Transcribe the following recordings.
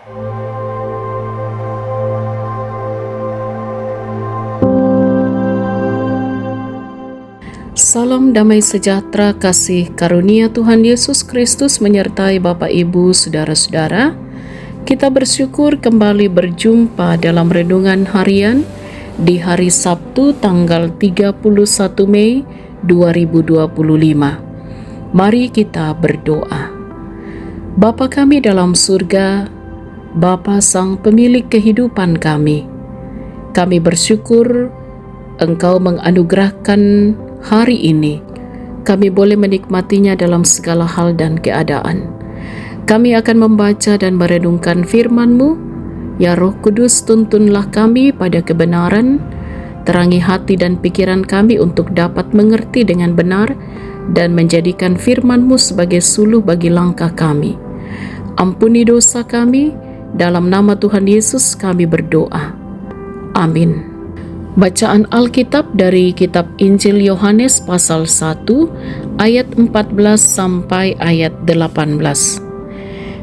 Salam damai sejahtera, kasih karunia Tuhan Yesus Kristus menyertai Bapak Ibu Saudara-saudara. Kita bersyukur kembali berjumpa dalam renungan harian di hari Sabtu tanggal 31 Mei 2025. Mari kita berdoa. Bapa kami dalam surga, Bapa Sang Pemilik kehidupan kami bersyukur Engkau menganugerahkan hari ini. Kami boleh menikmatinya dalam segala hal dan keadaan. Kami akan membaca dan merenungkan firman-Mu. Ya Roh Kudus, tuntunlah kami pada kebenaran, terangi hati dan pikiran kami untuk dapat mengerti dengan benar dan menjadikan firman-Mu sebagai suluh bagi langkah kami. Ampuni dosa kami, dalam nama Tuhan Yesus kami berdoa. Amin. Bacaan Alkitab dari kitab Injil Yohanes pasal 1 ayat 14 sampai ayat 18.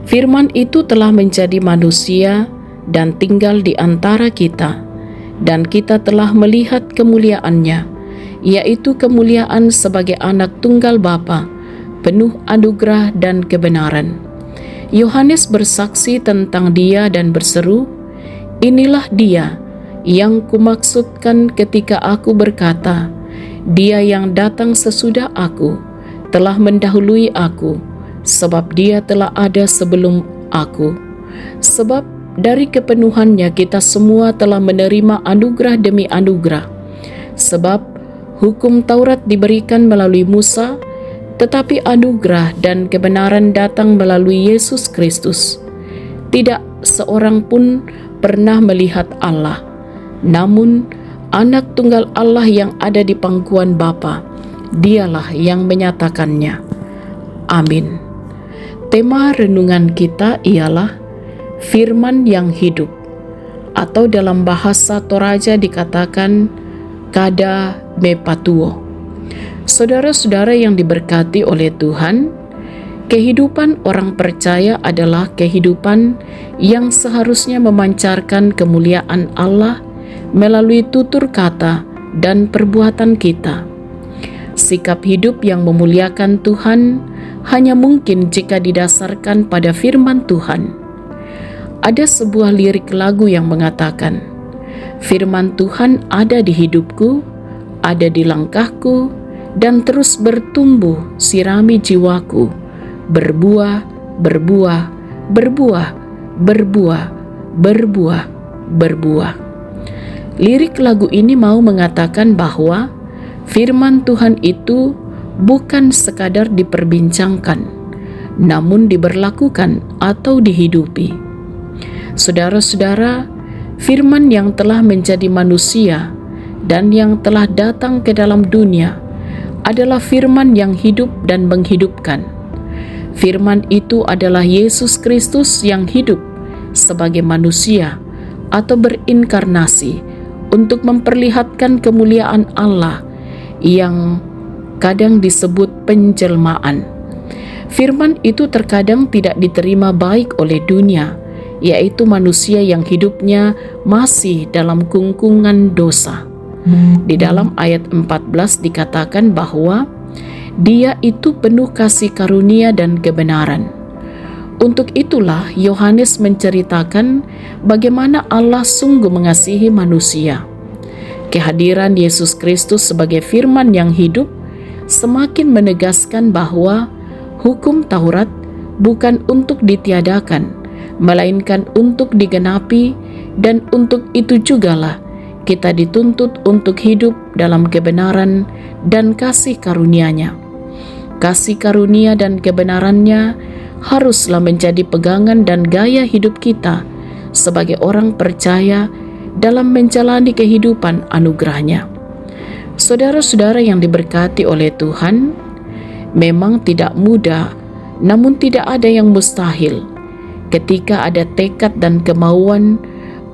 Firman itu telah menjadi manusia dan tinggal di antara kita, dan kita telah melihat kemuliaannya, yaitu kemuliaan sebagai anak tunggal Bapa, penuh anugerah dan kebenaran. Yohanes bersaksi tentang dia dan berseru, "Inilah dia yang kumaksudkan ketika aku berkata, dia yang datang sesudah aku telah mendahului aku, sebab dia telah ada sebelum aku. Sebab dari kepenuhannya kita semua telah menerima anugerah demi anugerah. Sebab hukum Taurat diberikan melalui Musa, tetapi anugerah dan kebenaran datang melalui Yesus Kristus. Tidak seorang pun pernah melihat Allah, namun anak tunggal Allah yang ada di pangkuan Bapa, dialah yang menyatakannya." Amin. Tema renungan kita ialah firman yang hidup, atau dalam bahasa Toraja dikatakan kada mepatuo. Saudara-saudara yang diberkati oleh Tuhan, kehidupan orang percaya adalah kehidupan yang seharusnya memancarkan kemuliaan Allah melalui tutur kata dan perbuatan kita. Sikap hidup yang memuliakan Tuhan hanya mungkin jika didasarkan pada firman Tuhan. Ada sebuah lirik lagu yang mengatakan, "Firman Tuhan ada di hidupku, ada di langkahku, dan terus bertumbuh sirami jiwaku, berbuah, berbuah, berbuah, berbuah, berbuah, berbuah." Lirik lagu ini mau mengatakan bahwa firman Tuhan itu bukan sekadar diperbincangkan, namun diberlakukan atau dihidupi. Saudara-saudara, firman yang telah menjadi manusia dan yang telah datang ke dalam dunia adalah firman yang hidup dan menghidupkan. Firman itu adalah Yesus Kristus yang hidup sebagai manusia atau berinkarnasi untuk memperlihatkan kemuliaan Allah yang kadang disebut penjelmaan. Firman itu terkadang tidak diterima baik oleh dunia, yaitu manusia yang hidupnya masih dalam kungkungan dosa. Di dalam ayat 14 dikatakan bahwa dia itu penuh kasih karunia dan kebenaran. Untuk itulah Yohanes menceritakan bagaimana Allah sungguh mengasihi manusia. Kehadiran Yesus Kristus sebagai firman yang hidup semakin menegaskan bahwa hukum Taurat bukan untuk ditiadakan, melainkan untuk digenapi, dan untuk itu jugalah kita dituntut untuk hidup dalam kebenaran dan kasih karunia-Nya. Kasih karunia dan kebenarannya haruslah menjadi pegangan dan gaya hidup kita sebagai orang percaya dalam menjalani kehidupan anugerah-Nya. Saudara-saudara yang diberkati oleh Tuhan, memang tidak mudah, namun tidak ada yang mustahil ketika ada tekad dan kemauan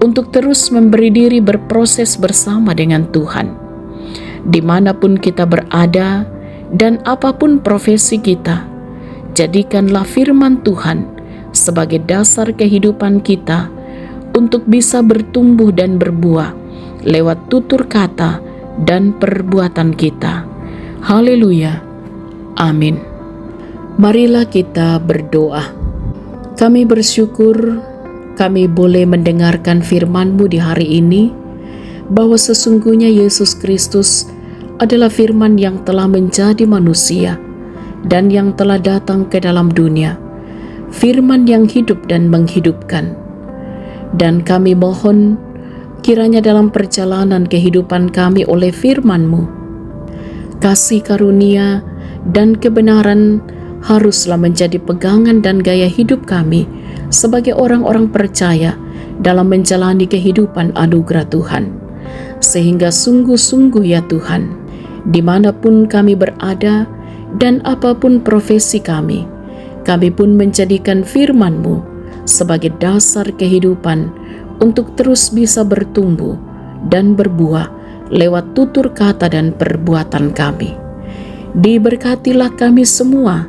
untuk terus memberi diri berproses bersama dengan Tuhan. Dimanapun kita berada dan apapun profesi kita, jadikanlah firman Tuhan sebagai dasar kehidupan kita untuk bisa bertumbuh dan berbuah lewat tutur kata dan perbuatan kita. Haleluya. Amin. Marilah kita berdoa. Kami bersyukur kami boleh mendengarkan firman-Mu di hari ini, bahwa sesungguhnya Yesus Kristus adalah firman yang telah menjadi manusia dan yang telah datang ke dalam dunia, firman yang hidup dan menghidupkan. Dan kami mohon kiranya dalam perjalanan kehidupan kami oleh firman-Mu, kasih karunia dan kebenaran haruslah menjadi pegangan dan gaya hidup kami sebagai orang-orang percaya dalam menjalani kehidupan anugerah Tuhan. Sehingga sungguh-sungguh ya Tuhan, dimanapun kami berada dan apapun profesi kami pun menjadikan firman-Mu sebagai dasar kehidupan untuk terus bisa bertumbuh dan berbuah lewat tutur kata dan perbuatan kami. Diberkatilah kami semua,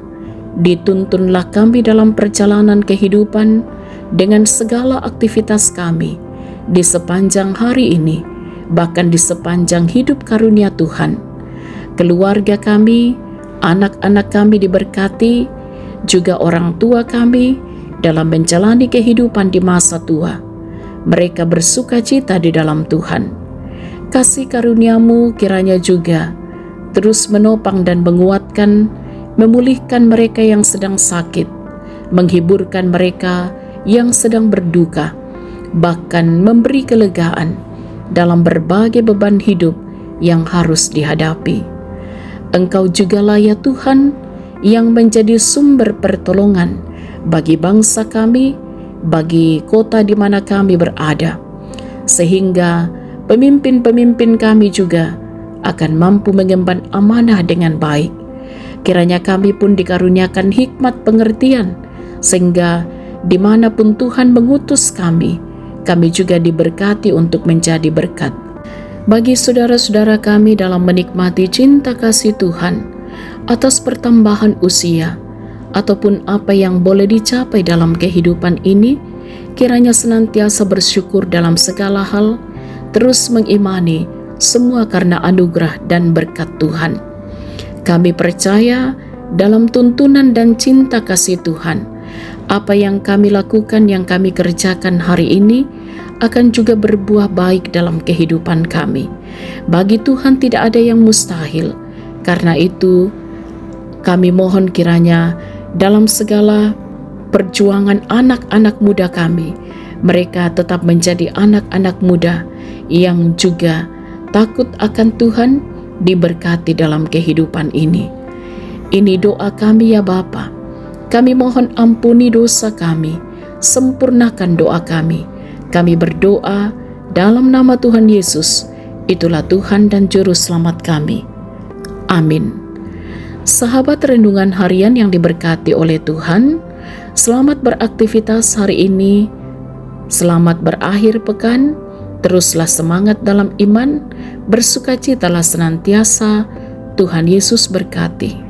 dituntunlah kami dalam perjalanan kehidupan dengan segala aktivitas kami di sepanjang hari ini, bahkan di sepanjang hidup karunia Tuhan. Keluarga kami, anak-anak kami diberkati, juga orang tua kami dalam menjalani kehidupan di masa tua. Mereka bersukacita di dalam Tuhan. Kasih karunia-Mu kiranya juga terus menopang dan menguatkan, memulihkan mereka yang sedang sakit, menghiburkan mereka yang sedang berduka, bahkan memberi kelegaan dalam berbagai beban hidup yang harus dihadapi. Engkau jugalah ya Tuhan yang menjadi sumber pertolongan bagi bangsa kami, bagi kota di mana kami berada, sehingga pemimpin-pemimpin kami juga akan mampu mengemban amanah dengan baik. Kiranya kami pun dikaruniakan hikmat pengertian, sehingga dimanapun Tuhan mengutus kami juga diberkati untuk menjadi berkat bagi saudara-saudara kami dalam menikmati cinta kasih Tuhan atas pertambahan usia ataupun apa yang boleh dicapai dalam kehidupan ini. Kiranya senantiasa bersyukur dalam segala hal, terus mengimani semua karena anugerah dan berkat Tuhan. Kami percaya dalam tuntunan dan cinta kasih Tuhan, apa yang kami lakukan, yang kami kerjakan hari ini akan juga berbuah baik dalam kehidupan kami. Bagi Tuhan tidak ada yang mustahil. Karena itu kami mohon kiranya dalam segala perjuangan anak-anak muda kami, mereka tetap menjadi anak-anak muda yang juga takut akan Tuhan, diberkati dalam kehidupan ini. Ini doa kami ya Bapa. Kami mohon ampuni dosa kami, sempurnakan doa kami. Kami berdoa dalam nama Tuhan Yesus, itulah Tuhan dan Juru Selamat kami. Amin. Sahabat renungan harian yang diberkati oleh Tuhan, selamat beraktivitas hari ini, selamat berakhir pekan. Teruslah semangat dalam iman, bersukacitalah senantiasa. Tuhan Yesus berkati.